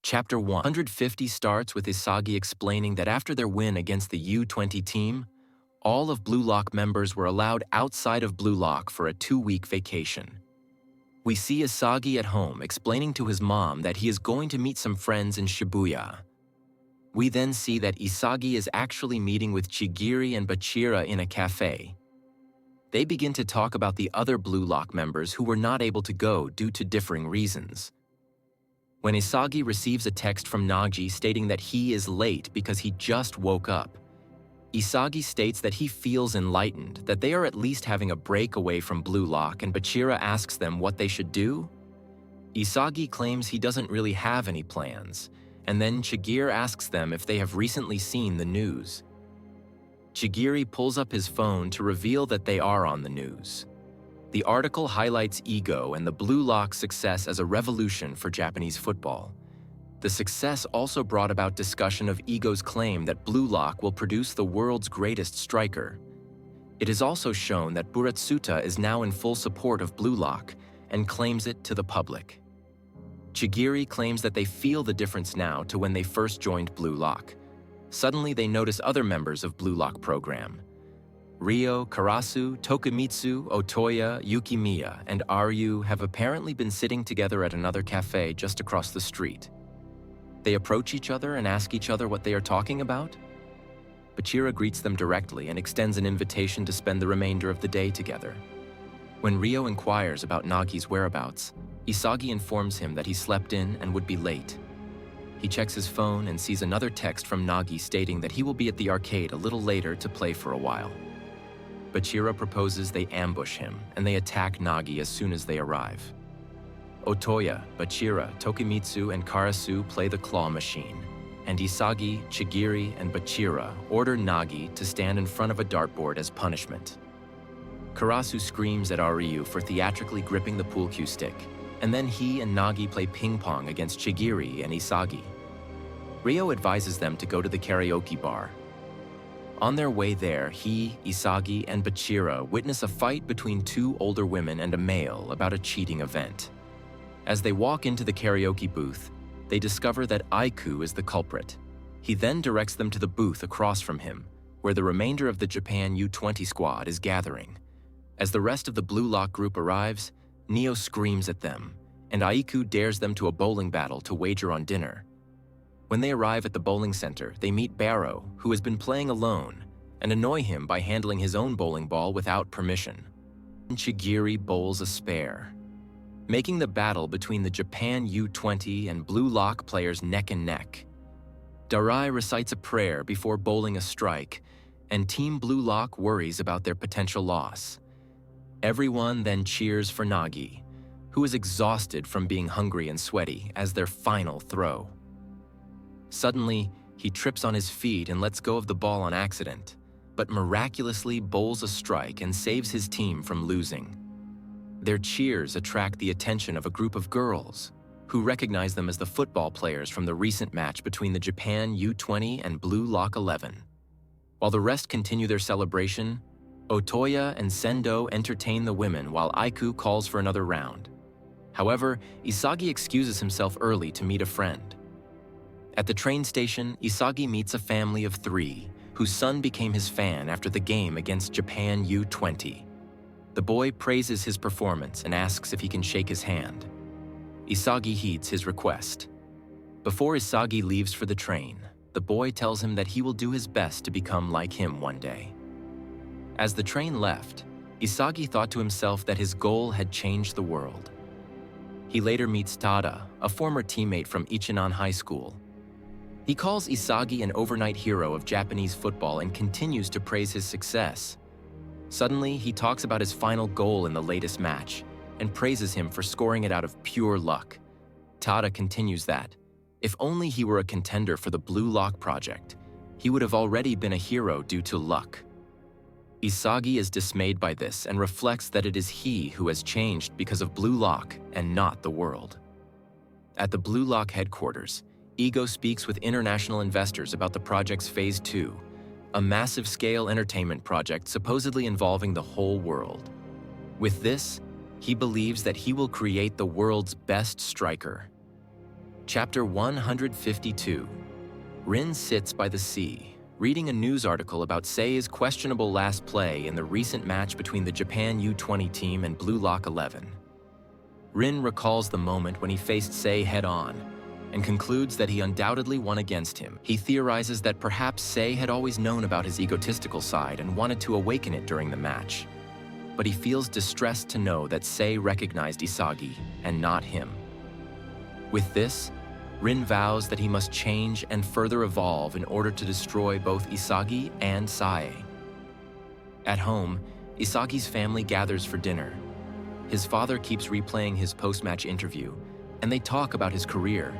Chapter 150 starts with Isagi explaining that after their win against the U-20 team, all of Blue Lock members were allowed outside of Blue Lock for a 2-week vacation. We see Isagi at home explaining to his mom that he is going to meet some friends in Shibuya. We then see that Isagi is actually meeting with Chigiri and Bachira in a cafe. They begin to talk about the other Blue Lock members who were not able to go due to differing reasons. When Isagi receives a text from Nagi stating that he is late because he just woke up, Isagi states that he feels enlightened, that they are at least having a break away from Blue Lock, and Bachira asks them what they should do. Isagi claims he doesn't really have any plans, and then Chigiri asks them if they have recently seen the news. Chigiri pulls up his phone to reveal that they are on the news. The article highlights Ego and the Blue Lock's success as a revolution for Japanese football. The success also brought about discussion of Ego's claim that Blue Lock will produce the world's greatest striker. It is also shown that Buratsuta is now in full support of Blue Lock and claims it to the public. Chigiri claims that they feel the difference now to when they first joined Blue Lock. Suddenly they notice other members of Blue Lock program. Ryo, Karasu, Tokumitsu, Otoya, Yukimiya, and Aryu have apparently been sitting together at another cafe just across the street. They approach each other and ask each other what they are talking about. Bachira greets them directly and extends an invitation to spend the remainder of the day together. When Ryo inquires about Nagi's whereabouts, Isagi informs him that he slept in and would be late. He checks his phone and sees another text from Nagi stating that he will be at the arcade a little later to play for a while. Bachira proposes they ambush him, and they attack Nagi as soon as they arrive. Otoya, Bachira, Tokimitsu, and Karasu play the claw machine, and Isagi, Chigiri, and Bachira order Nagi to stand in front of a dartboard as punishment. Karasu screams at Aryu for theatrically gripping the pool cue stick, and then he and Nagi play ping-pong against Chigiri and Isagi. Ryo advises them to go to the karaoke bar. On their way there, he, Isagi, and Bachira witness a fight between 2 older women and a male about a cheating event. As they walk into the karaoke booth, they discover that Aiku is the culprit. He then directs them to the booth across from him, where the remainder of the Japan U-20 squad is gathering. As the rest of the Blue Lock group arrives, Neo screams at them, and Aiku dares them to a bowling battle to wager on dinner. When they arrive at the bowling center, they meet Barrow, who has been playing alone, and annoy him by handling his own bowling ball without permission. Chigiri bowls a spare, making the battle between the Japan U-20 and Blue Lock players neck and neck. Darai recites a prayer before bowling a strike, and Team Blue Lock worries about their potential loss. Everyone then cheers for Nagi, who is exhausted from being hungry and sweaty, as their final throw. Suddenly, he trips on his feet and lets go of the ball on accident, but miraculously bowls a strike and saves his team from losing. Their cheers attract the attention of a group of girls, who recognize them as the football players from the recent match between the Japan U-20 and Blue Lock 11. While the rest continue their celebration, Otoya and Sendo entertain the women while Aiku calls for another round. However, Isagi excuses himself early to meet a friend. At the train station, Isagi meets a family of 3, whose son became his fan after the game against Japan U-20. The boy praises his performance and asks if he can shake his hand. Isagi heeds his request. Before Isagi leaves for the train, the boy tells him that he will do his best to become like him one day. As the train left, Isagi thought to himself that his goal had changed the world. He later meets Tada, a former teammate from Ichinan High School. He calls Isagi an overnight hero of Japanese football and continues to praise his success. Suddenly, he talks about his final goal in the latest match and praises him for scoring it out of pure luck. Tada continues that, if only he were a contender for the Blue Lock project, he would have already been a hero due to luck. Isagi is dismayed by this and reflects that it is he who has changed because of Blue Lock and not the world. At the Blue Lock headquarters, Ego speaks with international investors about the project's Phase 2, a massive-scale entertainment project supposedly involving the whole world. With this, he believes that he will create the world's best striker. Chapter 152. Rin sits by the sea, reading a news article about Sei's questionable last play in the recent match between the Japan U-20 team and Blue Lock 11. Rin recalls the moment when he faced Sei head-on and concludes that he undoubtedly won against him. He theorizes that perhaps Sei had always known about his egotistical side and wanted to awaken it during the match. But he feels distressed to know that Sei recognized Isagi and not him. With this, Rin vows that he must change and further evolve in order to destroy both Isagi and Sae. At home, Isagi's family gathers for dinner. His father keeps replaying his post-match interview, and they talk about his career.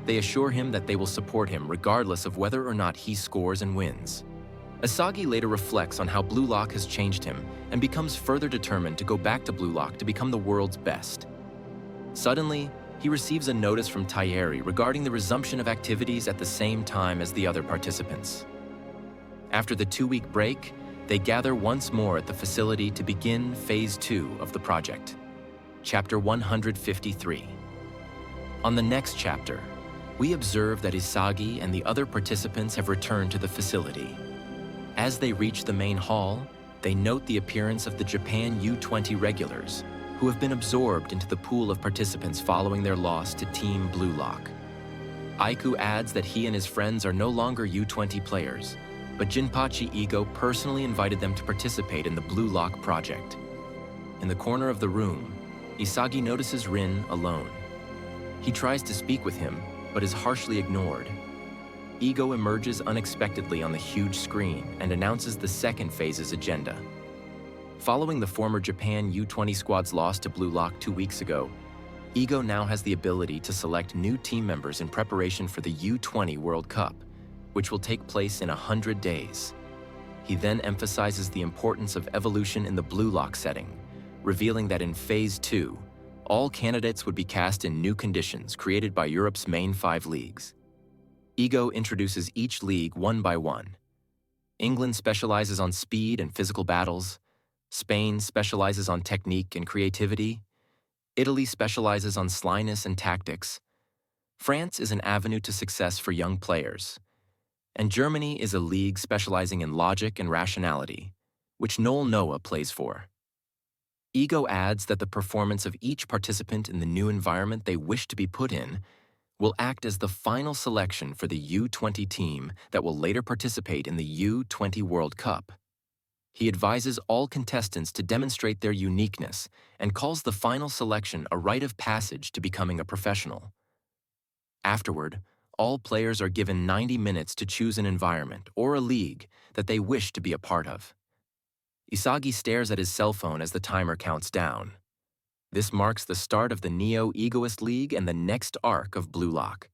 They assure him that they will support him regardless of whether or not he scores and wins. Isagi later reflects on how Blue Lock has changed him and becomes further determined to go back to Blue Lock to become the world's best. Suddenly, he receives a notice from Taiyeri regarding the resumption of activities at the same time as the other participants. After the 2-week break, they gather once more at the facility to begin Phase 2 of the project. Chapter 153. On the next chapter, we observe that Isagi and the other participants have returned to the facility. As they reach the main hall, they note the appearance of the Japan U-20 regulars, who have been absorbed into the pool of participants following their loss to Team Blue Lock. Aiku adds that he and his friends are no longer U-20 players, but Jinpachi Ego personally invited them to participate in the Blue Lock project. In the corner of the room, Isagi notices Rin alone. He tries to speak with him, but is harshly ignored. Ego emerges unexpectedly on the huge screen and announces the second phase's agenda. Following the former Japan U-20 squad's loss to Blue Lock 2 weeks ago, Ego now has the ability to select new team members in preparation for the U-20 World Cup, which will take place in 100 days. He then emphasizes the importance of evolution in the Blue Lock setting, revealing that in Phase 2, all candidates would be cast in new conditions created by Europe's main 5 leagues. Ego introduces each league one by one. England specializes on speed and physical battles. Spain specializes on technique and creativity. Italy specializes on slyness and tactics. France is an avenue to success for young players. And Germany is a league specializing in logic and rationality, which Noel Noah plays for. Ego adds that the performance of each participant in the new environment they wish to be put in will act as the final selection for the U-20 team that will later participate in the U-20 World Cup. He advises all contestants to demonstrate their uniqueness and calls the final selection a rite of passage to becoming a professional. Afterward, all players are given 90 minutes to choose an environment or a league that they wish to be a part of. Isagi stares at his cell phone as the timer counts down. This marks the start of the Neo Egoist League and the next arc of Blue Lock.